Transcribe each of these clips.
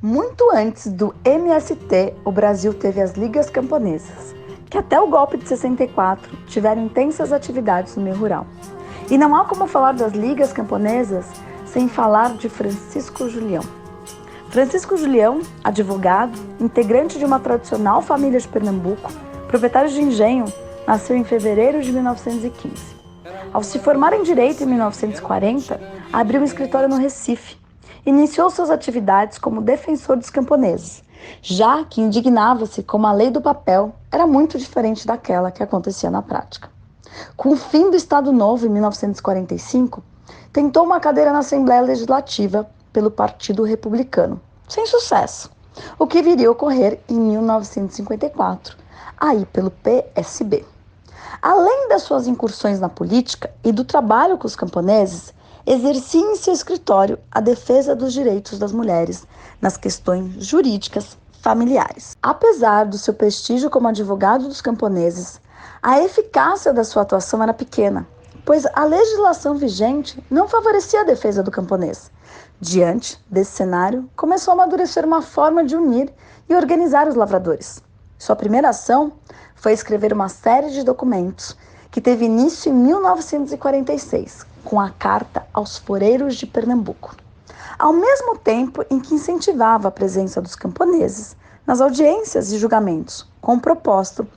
Muito antes do MST, o Brasil teve as Ligas Camponesas, que até o golpe de 64 tiveram intensas atividades no meio rural. E não há como falar das Ligas Camponesas sem falar de Francisco Julião. Francisco Julião, advogado, integrante de uma tradicional família de Pernambuco, proprietário de engenho, nasceu em fevereiro de 1915. Ao se formar em Direito em 1940, abriu um escritório no Recife. Iniciou suas atividades como defensor dos camponeses, já que indignava-se como a lei do papel era muito diferente daquela que acontecia na prática. Com o fim do Estado Novo, em 1945, tentou uma cadeira na Assembleia Legislativa pelo Partido Republicano, sem sucesso, o que viria a ocorrer em 1954, aí pelo PSB. Além das suas incursões na política e do trabalho com os camponeses, exercia em seu escritório a defesa dos direitos das mulheres nas questões jurídicas familiares. Apesar do seu prestígio como advogado dos camponeses, a eficácia da sua atuação era pequena, pois a legislação vigente não favorecia a defesa do camponês. Diante desse cenário, começou a amadurecer uma forma de unir e organizar os lavradores. Sua primeira ação foi escrever uma série de documentos que teve início em 1946, com a Carta aos Foreiros de Pernambuco, ao mesmo tempo em que incentivava a presença dos camponeses nas audiências e julgamentos, com o propósito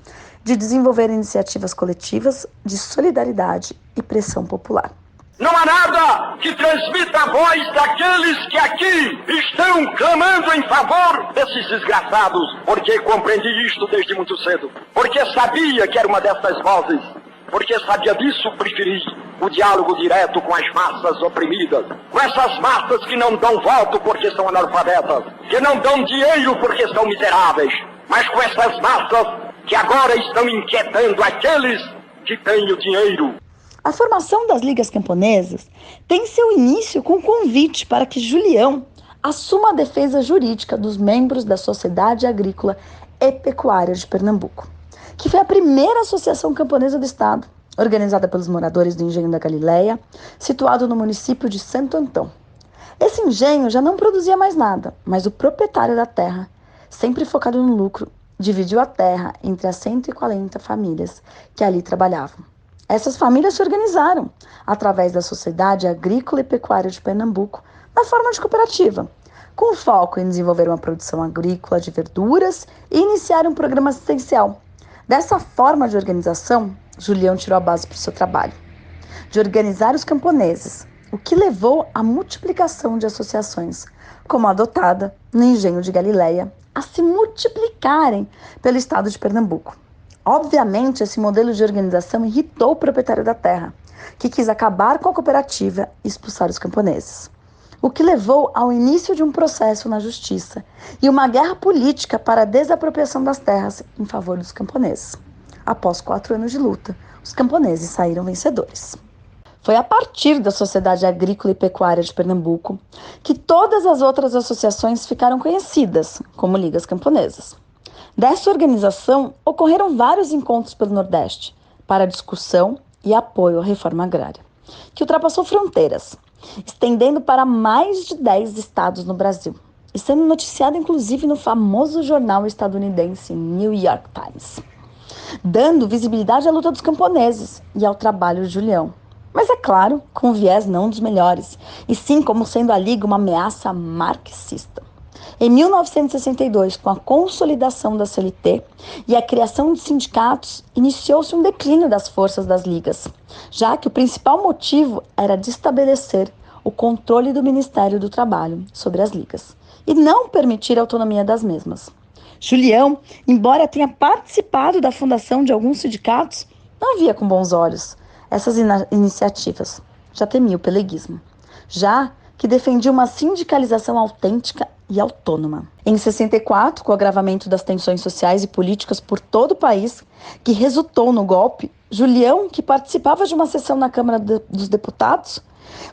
de desenvolver iniciativas coletivas de solidariedade e pressão popular. Não há nada que transmita a voz daqueles que aqui estão clamando em favor desses desgraçados, porque compreendi isto desde muito cedo, porque sabia que era uma dessas vozes, porque sabia disso, preferi o diálogo direto com as massas oprimidas, com essas massas que não dão voto porque são analfabetas, que não dão dinheiro porque são miseráveis, mas com essas massas que agora estão inquietando aqueles que têm o dinheiro. A formação das Ligas Camponesas tem seu início com o convite para que Julião assuma a defesa jurídica dos membros da Sociedade Agrícola e Pecuária de Pernambuco, que foi a primeira associação camponesa do estado, organizada pelos moradores do Engenho da Galileia, situado no município de Santo Antão. Esse engenho já não produzia mais nada, mas o proprietário da terra, sempre focado no lucro, dividiu a terra entre as 140 famílias que ali trabalhavam. Essas famílias se organizaram através da Sociedade Agrícola e Pecuária de Pernambuco na forma de cooperativa, com foco em desenvolver uma produção agrícola de verduras e iniciar um programa assistencial. Dessa forma de organização, Julião tirou a base para o seu trabalho, de organizar os camponeses, o que levou à multiplicação de associações, como a adotada no Engenho de Galileia, a se multiplicarem pelo estado de Pernambuco. Obviamente, esse modelo de organização irritou o proprietário da terra, que quis acabar com a cooperativa e expulsar os camponeses, o que levou ao início de um processo na justiça e uma guerra política para a desapropriação das terras em favor dos camponeses. Após 4 anos de luta, os camponeses saíram vencedores. Foi a partir da Sociedade Agrícola e Pecuária de Pernambuco que todas as outras associações ficaram conhecidas como Ligas Camponesas. Dessa organização, ocorreram vários encontros pelo Nordeste para discussão e apoio à reforma agrária, que ultrapassou fronteiras, estendendo para mais de 10 estados no Brasil e sendo noticiado inclusive no famoso jornal estadunidense New York Times, dando visibilidade à luta dos camponeses e ao trabalho de Julião. Mas é claro, com viés não dos melhores, e sim como sendo a Liga uma ameaça marxista. Em 1962, com a consolidação da CLT e a criação de sindicatos, iniciou-se um declínio das forças das ligas, já que o principal motivo era de estabelecer o controle do Ministério do Trabalho sobre as ligas e não permitir a autonomia das mesmas. Julião, embora tenha participado da fundação de alguns sindicatos, não via com bons olhos essas iniciativas, já temia o peleguismo, já que defendia uma sindicalização autêntica e autônoma. Em 64, com o agravamento das tensões sociais e políticas por todo o país, que resultou no golpe, Julião, que participava de uma sessão na Câmara dos Deputados,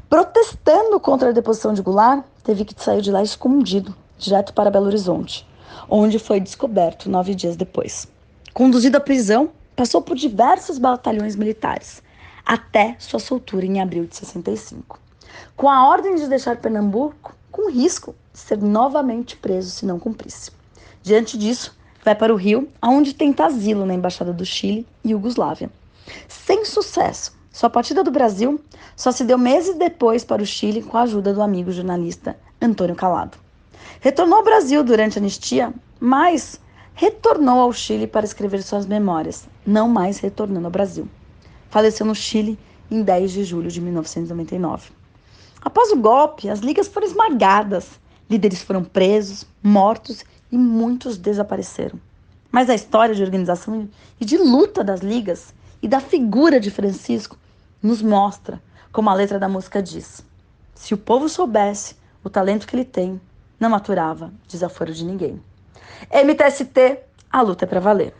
protestando contra a deposição de Goulart, teve que sair de lá escondido, direto para Belo Horizonte, onde foi descoberto 9 dias depois. Conduzido à prisão, passou por diversos batalhões militares, até sua soltura em abril de 65. Com a ordem de deixar Pernambuco, com risco de ser novamente preso se não cumprisse. Diante disso, vai para o Rio, onde tenta asilo na Embaixada do Chile e Iugoslávia. Sem sucesso, sua partida do Brasil só se deu meses depois para o Chile com a ajuda do amigo jornalista Antônio Calado. Retornou ao Brasil durante a anistia, mas retornou ao Chile para escrever suas memórias, não mais retornando ao Brasil. Faleceu no Chile em 10 de julho de 1999. Após o golpe, as ligas foram esmagadas, líderes foram presos, mortos e muitos desapareceram. Mas a história de organização e de luta das ligas e da figura de Francisco nos mostra, como a letra da música diz: se o povo soubesse o talento que ele tem, não aturava desaforo de ninguém. MTST, a luta é pra valer.